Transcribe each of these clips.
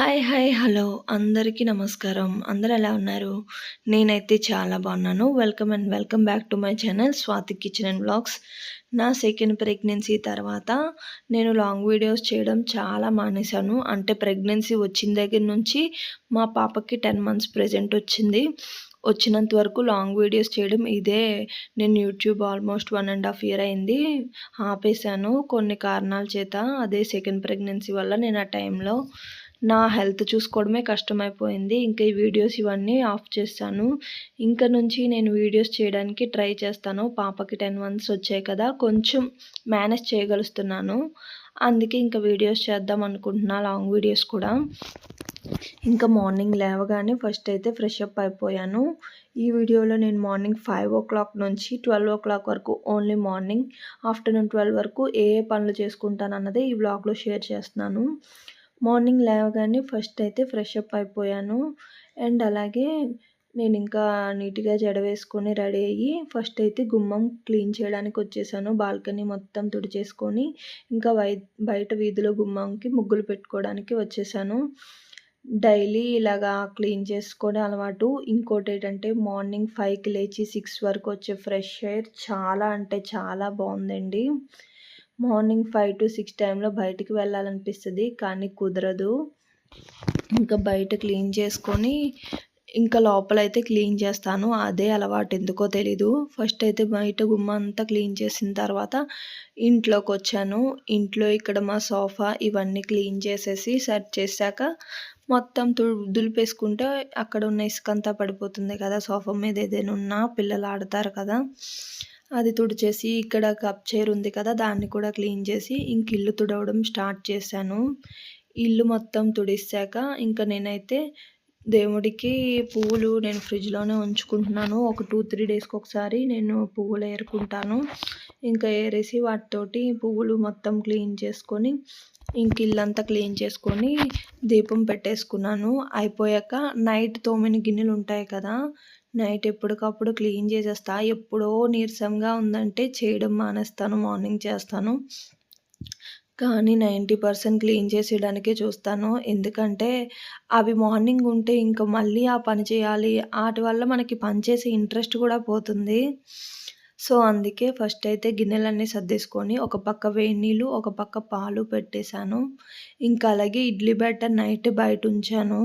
Hi! Hi! Hello! అందరికీ నమస్కారం. అందరూ ఎలా ఉన్నారు? నేనైతే చాలా బాగున్నాను. Welcome back to my channel Swathi kitchen and vlogs. నా సెకండ్ ప్రెగ్నెన్సీ తర్వాత నేను లాంగ్ వీడియోస్ చేయడం చాలా మానేశాను. అంటే ప్రెగ్నెన్సీ వచ్చిన దగ్గర నుంచి మా పాపకి 10 మంత్స్ ప్రెజెంట్ వచ్చింది. వచ్చినంత వరకు లాంగ్ వీడియోస్ చేయడం ఇదే. నేను యూట్యూబ్ ఆల్మోస్ట్ 1½ ఇయర్ అయింది. ఆపేశాను కొన్ని కారణాల చేత. అదే సెకండ్ ప్రెగ్నెన్సీ వల్ల నేను ఆ టైంలో నా హెల్త్ చూసుకోవడమే కష్టమైపోయింది. ఇంకా ఈ వీడియోస్ ఇవన్నీ ఆఫ్ చేశాను. ఇంక నుంచి నేను వీడియోస్ చేయడానికి ట్రై చేస్తాను. పాపకి 10 మంత్స్ వచ్చాయి కదా! కొంచెం మేనేజ్ చేయగలుగుతున్నాను. అందుకే ఇంక వీడియోస్ చేద్దాం అనుకుంటున్నా, లాంగ్ వీడియోస్ కూడా. ఇంకా మార్నింగ్ లేవగానే ఫస్ట్ అయితే ఫ్రెష్ అప్ అయిపోయాను. ఈ వీడియోలో నేను మార్నింగ్ 5:00 నుంచి 12:00 వరకు ఓన్లీ మార్నింగ్, ఆఫ్టర్‌నూన్ 12 వరకు ఏ పనులు చేసుకుంటానన్నదే ఈ వ్లాగ్‌లో షేర్ చేస్తున్నాను. మార్నింగ్ లేవగానే ఫస్ట్ అయితే ఫ్రెష్ అప్ అయిపోయాను. అండ్ అలాగే నేను ఇంకా నీట్‌గా జడ వేసుకొని రెడీ అయ్యి ఫస్ట్ అయితే గుమ్మం క్లీన్ చేయడానికి వచ్చేసాను. బాల్కనీ మొత్తం తుడిచేసుకొని ఇంకా బయట వీధిలో గుమ్మంకి ముగ్గులు పెట్టుకోవడానికి వచ్చేసాను. డైలీ ఇలాగా క్లీన్ చేసుకోవడం అలవాటు. ఇంకోటేంటంటే మార్నింగ్ 5కి లేచి 6 వరకు వచ్చే ఫ్రెష్ ఎయిర్ చాలా అంటే చాలా బావుందండి. మార్నింగ్ 5-6 టైంలో బయటికి వెళ్ళాలనిపిస్తది. కానీ కుదరదు. ఇంకా బయట క్లీన్ చేసుకొని ఇంకా లోపలైతే క్లీన్ చేస్తాను. అదే అలవాటు ఎందుకో తెలీదు. ఫస్ట్ అయితే బయట గుమ్మంతా క్లీన్ చేసిన తర్వాత ఇంట్లోకొచ్చాను. ఇంట్లో ఇక్కడ మా సోఫా ఇవన్నీ క్లీన్ చేసేసి సెట్ చేశాక మొత్తం దులిపేసుకుంటే అక్కడ ఉన్న ఇసుకంతా పడిపోతుంది కదా! సోఫా మీద ఏదైనా ఉన్నా పిల్లలు ఆడతారు కదా! అది తుడిచేసి ఇక్కడ కప్ చైర్ ఉంది కదా! దాన్ని కూడా క్లీన్ చేసి ఇంక ఇల్లు తుడవడం స్టార్ట్ చేశాను. ఇల్లు మొత్తం తుడిసాక ఇంకా నేనైతే దేవుడికి పువ్వులు నేను ఫ్రిడ్జ్‌లోనే ఉంచుకుంటున్నాను. ఒక 2-3 డేస్‌కి ఒకసారి నేను పువ్వులు ఏరుకుంటాను. ఇంకా ఏరేసి వాటితోటి పువ్వులు మొత్తం క్లీన్ చేసుకొని ఇంక ఇల్లంతా క్లీన్ చేసుకొని దీపం పెట్టేసుకున్నాను. అయిపోయాక నైట్ తోమిన గిన్నెలు ఉంటాయి కదా! నైట్ ఎప్పటికప్పుడు క్లీన్ చేసేస్తా. ఎప్పుడో నీరసంగా ఉందంటే చేయడం మానేస్తాను. మార్నింగ్ చేస్తాను. కానీ 90% క్లీన్ చేసేయడానికే చూస్తాను. ఎందుకంటే అవి మార్నింగ్ ఉంటే ఇంక మళ్ళీ ఆ పని చేయాలి. ఆటి వల్ల మనకి పని చేసే ఇంట్రెస్ట్ కూడా పోతుంది. సో, అందుకే ఫస్ట్ అయితే గిన్నెలన్నీ సర్దేసుకొని ఒక పక్క వేడి నీళ్ళు, ఒక పక్క పాలు పెట్టేశాను. ఇంకా అలాగే ఇడ్లీ బ్యాటర్ నైట్ బయట ఉంచాను.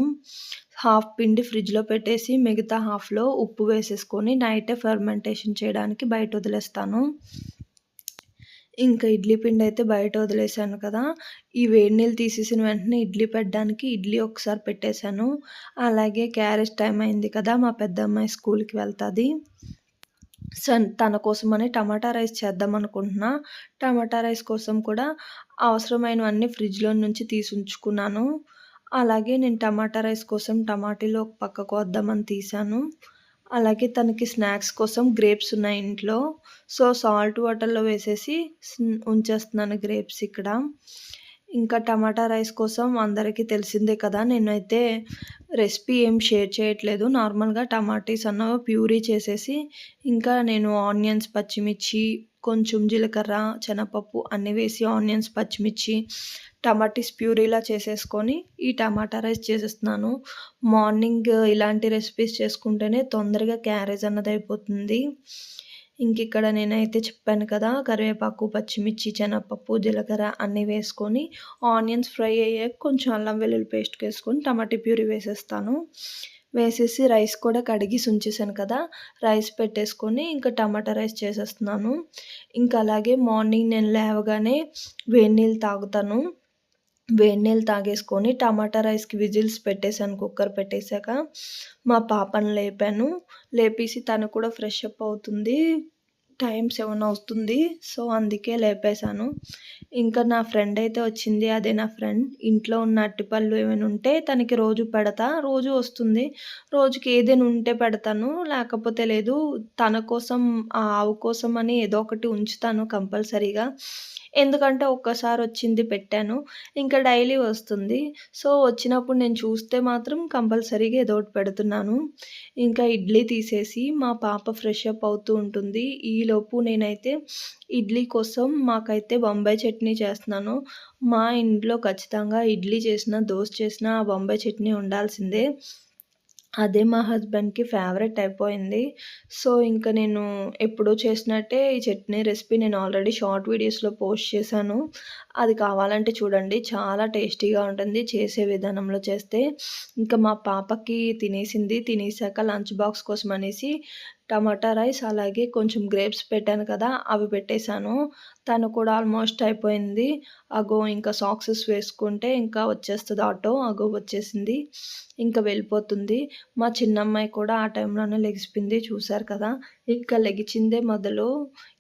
హాఫ్ పిండి ఫ్రిడ్జ్‌లో పెట్టేసి మిగతా హాఫ్‌లో ఉప్పు వేసేసుకొని నైటే ఫెర్మెంటేషన్ చేయడానికి బయట వదిలేస్తాను. ఇంకా ఇడ్లీ పిండైతే బయట వదిలేసాను కదా! ఈ వేడి నీళ్ళు తీసేసిన వెంటనే ఇడ్లీ పెట్టడానికి ఇడ్లీ ఒకసారి పెట్టేశాను. అలాగే క్యారేజ్ టైం అయింది కదా! మా పెద్దమ్మాయి స్కూల్‌కి వెళ్తది. తన కోసమని టమాటా రైస్ చేద్దామనుకుంటున్నా. టమాటా రైస్ కోసం కూడా అవసరమైనవన్నీ ఫ్రిడ్జ్‌లో నుంచి తీసి ఉంచుకున్నాను. అలాగే నేను టమాటా రైస్ కోసం టమాటీలు ఒక పక్క కోద్దామని తీశాను. అలాగే తనకి స్నాక్స్ కోసం గ్రేప్స్ ఉన్నాయి ఇంట్లో. సో, సాల్ట్ వాటర్‌లో వేసేసి ఉంచేస్తున్నాను గ్రేప్స్ ఇక్కడ. ఇంకా టమాటా రైస్ కోసం అందరికీ తెలిసిందే కదా! నేనైతే రెసిపీ ఏం షేర్ చేయట్లేదు. నార్మల్‌గా టమాటీస్ ప్యూరీ చేసేసి ఇంకా నేను ఆనియన్స్, పచ్చిమిర్చి, కొంచెం జీలకర్ర, శనగపప్పు అన్నీ వేసి ఆనియన్స్, పచ్చిమిర్చి, టమాటీస్ ప్యూరీలా చేసేసుకొని ఈ టమాటా రైస్ చేసేస్తున్నాను. మార్నింగ్ ఇలాంటి రెసిపీస్ చేసుకుంటేనే తొందరగా క్యారేజ్ అన్నది అయిపోతుంది. ఇంకిక్కడ నేనైతే చెప్పాను కదా! కరివేపాకు, పచ్చిమిర్చి, శనగపప్పు, జీలకర్ర అన్నీ వేసుకొని ఆనియన్స్ ఫ్రై అయ్యాక కొంచెం అల్లం వెల్లుల్లి పేస్ట్ వేసుకొని టమాటా ప్యూరీ వేసేస్తాను. వేసేసి రైస్ కూడా కడిగేసి ఉంచేసాను కదా! రైస్ పెట్టేసుకొని ఇంకా టమాటా రైస్ చేసేస్తున్నాను. ఇంకా అలాగే మార్నింగ్ నేను లేవగానే వేడి నీళ్ళు తాగుతాను. వేడి నీళ్ళు తాగేసుకొని టమాటా రైస్‌కి విజిల్స్ పెట్టేసాను కుక్కర్ పెట్టేసాక. మా పాపని లేపాను. లేపేసి తను కూడా ఫ్రెష్ అప్ అవుతుంది. టైం 7 అవుతుంది. సో, అందుకే లేపేశాను. ఇంకా నా ఫ్రెండ్ అయితే వచ్చింది. అదే నా ఫ్రెండ్. ఇంట్లో ఉన్న అరటిపళ్ళు ఏమైనా ఉంటే తనకి రోజు పెడతా. రోజు వస్తుంది. రోజుకి ఏదైనా ఉంటే పెడతాను. లేకపోతే లేదు. తన కోసం ఆ ఆవు కోసం అని ఏదో ఒకటి ఉంచుతాను కంపల్సరీగా. ఎందుకంటే ఒక్కసారి వచ్చింది పెట్టాను. ఇంకా డైలీ వస్తుంది. సో, వచ్చినప్పుడు నేను చూస్తే మాత్రం కంపల్సరీగా ఏదో ఒకటి పెడుతున్నాను. ఇంకా ఇడ్లీ తీసేసి మా పాప ఫ్రెష్ అప్ అవుతూ ఉంటుంది. ఈలోపు నేనైతే ఇడ్లీ కోసం మాకైతే బొంబాయి చట్నీ చేస్తున్నాను. మా ఇంట్లో ఖచ్చితంగా ఇడ్లీ చేసినా, దోస చేసినా ఆ బొంబాయి చట్నీ ఉండాల్సిందే. అదే మా హస్బెండ్‌కి ఫేవరెట్ అయిపోయింది. సో, ఇంక నేను ఎప్పుడో చేసినట్టే ఈ చట్నీ రెసిపీ నేను ఆల్రెడీ షార్ట్ వీడియోస్‌లో పోస్ట్ చేశాను. అది కావాలంటే చూడండి. చాలా టేస్టీగా ఉంటుంది చేసే విధానంలో చేస్తే. ఇంకా మా పాపకి తినేసింది. తినేసాక లంచ్ బాక్స్ కోసం అనేసి టమాటా రైస్ అలాగే కొంచెం గ్రేప్స్ పెట్టాను కదా! అవి పెట్టేశాను. తను కూడా ఆల్మోస్ట్ అయిపోయింది. అగో ఇంకా సాక్సెస్ వేసుకుంటే ఇంకా వచ్చేస్తది ఆటో. అగో వచ్చేసింది. ఇంక వెళ్ళిపోతుంది. మా చిన్నమ్మాయి కూడా ఆ టైంలోనే లెగిసిపోయింది చూసారు కదా! ఇంకా లెగిచిందే మొదలు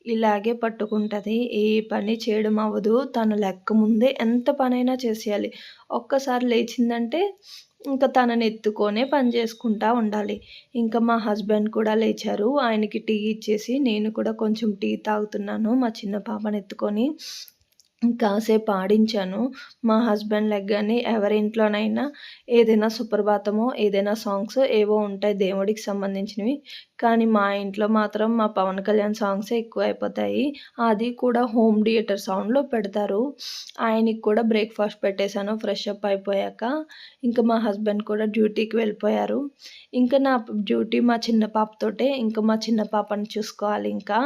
ఇలాగే పట్టుకుంటది. ఏ పని చేయడం అవ్వదు. తను లెక్కముందే ఎంత పనైనా చేసేయాలి. ఒక్కసారి లేచిందంటే ఇంక తనని ఎత్తుకొనే పని చేసుకుంటా ఉండాలి. ఇంకా మా హస్బెండ్ కూడా లేచారు. ఆయనకి టీ ఇచ్చేసి నేను కూడా కొంచెం టీ తాగుతున్నాను మా చిన్న పాపనెత్తుకొని. కాసేపు ఆడించాను. మా హస్బెండ్ లెగ్గానే ఎవరింట్లోనైనా ఏదైనా సుప్రభాతమో, ఏదైనా సాంగ్స్ ఏవో ఉంటాయి దేవుడికి సంబంధించినవి. కానీ మా ఇంట్లో మాత్రం మా పవన్ కళ్యాణ్ సాంగ్సే ఎక్కువైపోతాయి. అది కూడా హోమ్ థియేటర్ సౌండ్‌లో పెడతారు. ఆయనకి కూడా బ్రేక్‌ఫాస్ట్ పెట్టేసాను ఫ్రెష్ అప్ అయిపోయాక. ఇంకా మా హస్బెండ్ కూడా డ్యూటీకి వెళ్ళిపోయారు. ఇంకా నా డ్యూటీ మా చిన్న పాపతోటే. ఇంకా మా చిన్న పాపని చూసుకోవాలి ఇంకా.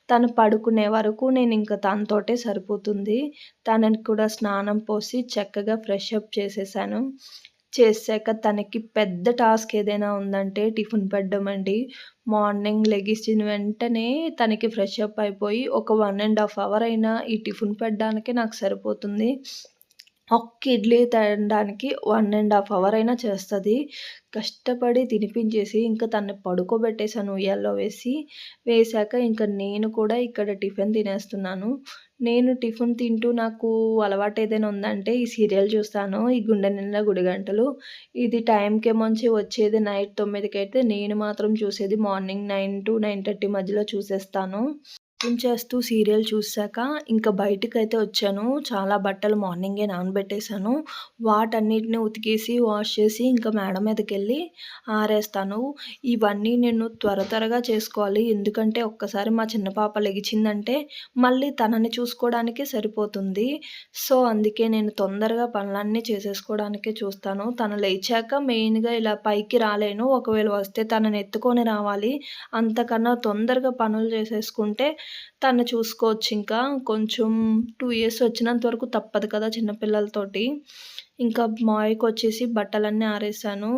తను పడుకునే వరకు నేనింక తనతోటే సరిపోతుంది. తనకి కూడా స్నానం పోసి చక్కగా ఫ్రెష్ అప్ చేసేసాను. చేసాక తనకి పెద్ద టాస్క్ ఏదైనా ఉందంటే టిఫిన్ పెట్టడమండి. మార్నింగ్ లెగిసిన వెంటనే తనకి ఫ్రెష్ అప్ అయిపోయి ఒక 1½ అవర్ అయినా ఈ టిఫిన్ పెట్టడానికే నాకు సరిపోతుంది. ఒక్క ఇడ్లీ తినడానికి 1½ అవర్ అయినా చేస్తది. కష్టపడి తినిపించేసి ఇంకా తనని పడుకోబెట్టేసాను ఉయ్యాల్లో వేసి. వేశాక ఇంక నేను కూడా ఇక్కడ టిఫిన్ తినేస్తున్నాను. నేను టిఫిన్ తింటూ నాకు అలవాటేదైనా ఉందంటే ఈ సీరియల్ చూస్తాను. ఈ 'గుండె నిండా గుడిగంటలు'. ఇది టైంకేమోంచి వచ్చేది నైట్ 9కి నేను మాత్రం చూసేది మార్నింగ్ 9-9:30 మధ్యలో చూసేస్తాను. చేస్తూ సీరియల్ చూసాక ఇంకా బయటికైతే వచ్చాను. చాలా బట్టలు మార్నింగే నానబెట్టేసాను. వాటన్నిటిని ఉతికేసి, వాష్ చేసి ఇంకా మేడ మీదకెళ్ళి ఆరేస్తాను. ఇవన్నీ నేను త్వరగా చేసుకోవాలి. ఎందుకంటే ఒక్కసారి మా చిన్న పాప లెగిచిందంటే మళ్ళీ తనని చూసుకోవడానికే సరిపోతుంది. సో, అందుకే నేను తొందరగా పనులన్నీ చేసేసుకోవడానికే చూస్తాను. తను లేచాక మెయిన్‌గా ఇలా పైకి రాలేను. ఒకవేళ వస్తే తనని ఎత్తుకొని రావాలి. అంతకన్నా తొందరగా పనులు చేసేసుకుంటే తను చూసుకోవచ్చింకా. కొంచెం 2 ఇయర్స్ వచ్చినంత వరకు తప్పదు కదా చిన్న పిల్లలతోటి. ఇంకా మావయ్యకొచ్చేసి బట్టలన్నీ ఆరేసాను.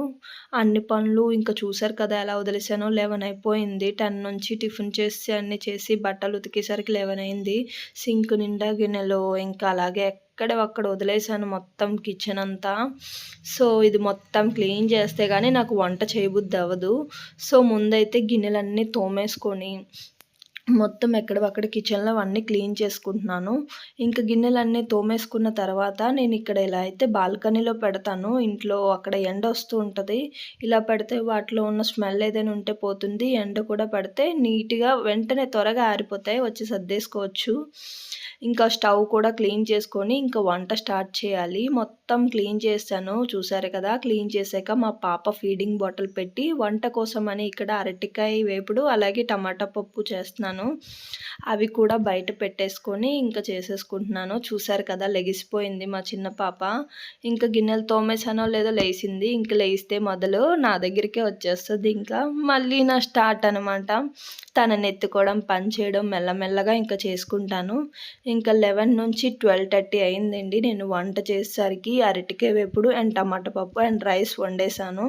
అన్ని పనులు ఇంక చూసారు కదా ఎలా వదిలేసానో. 11 అయిపోయింది. 10 నుంచి టిఫిన్ చేసి అన్నీ చేసి బట్టలు ఉతికేసరికి 11 అయింది. సింక్ నిండా గిన్నెలు ఇంకా అలాగే ఎక్కడివక్కడ వదిలేసాను మొత్తం కిచెన్ అంతా. సో, ఇది మొత్తం క్లీన్ చేస్తే గానీ నాకు వంట చేయబుద్ధి అవ్వదు. సో, ముందైతే గిన్నెలన్నీ తోమేసుకొని మొత్తం ఎక్కడివక్కడ కిచెన్‌లో అవన్నీ క్లీన్ చేసుకుంటున్నాను. ఇంక గిన్నెలన్నీ తోమేసుకున్న తర్వాత నేనిక్కడ ఇలా అయితే బాల్కనీలో పెడతాను. ఇంట్లో అక్కడ ఎండొస్తూ ఉంటది. ఇలా పెడితే వాటిలో ఉన్న స్మెల్ ఏదైనా ఉంటే పోతుంది. ఎండ కూడా పడితే నీట్‌గా వెంటనే త్వరగా ఆరిపోతాయి. వచ్చి సర్దేసుకోవచ్చు. ఇంకా స్టవ్ కూడా క్లీన్ చేసుకొని ఇంక వంట స్టార్ట్ చేయాలి. మొత్తం క్లీన్ చేశాను. చూసారు కదా! క్లీన్ చేశాక మా పాప ఫీడింగ్ బాటిల్ పెట్టి వంట కోసమని ఇక్కడ అరటికాయ వేపుడు అలాగే టమాటా పప్పు చేస్తున్నాను. అవి కూడా బయట పెట్టేసుకొని ఇంక చేసేసుకుంటున్నాను. చూసారు కదా! లెగిసిపోయింది మా చిన్న పాప. ఇంక గిన్నెలు తోమేసానో లేదో లేసింది. ఇంక లేస్తే మొదలు నా దగ్గరికే వచ్చేస్తది ఇంకా. మళ్ళీ నా స్టార్ట్ అనమాట. తనని ఎత్తుకోవడం, పని చేయడం మెల్లమెల్లగా ఇంక చేసుకుంటాను. ఇంకా 11 నుంచి 12:30 అయిందండి. నేను వంట చేసేసరికి అరటికాయ వేపుడు అండ్ టమాటా పప్పు అండ్ రైస్ వండేసాను.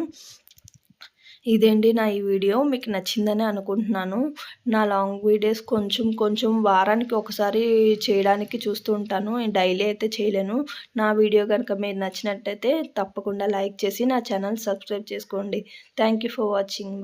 ఇదండి నా ఈ వీడియో. మీకు నచ్చిందని అనుకుంటున్నాను. నా లాంగ్ వీడియోస్ కొంచెం కొంచెం వారానికి ఒకసారి చేయడానికి చూస్తూ ఉంటాను. డైలీ అయితే చేయలేను. నా వీడియో గనుక మీరు నచ్చినట్టయితే తప్పకుండా లైక్ చేసి నా ఛానల్ సబ్స్క్రైబ్ చేసుకోండి. Thank you for watching. Bye.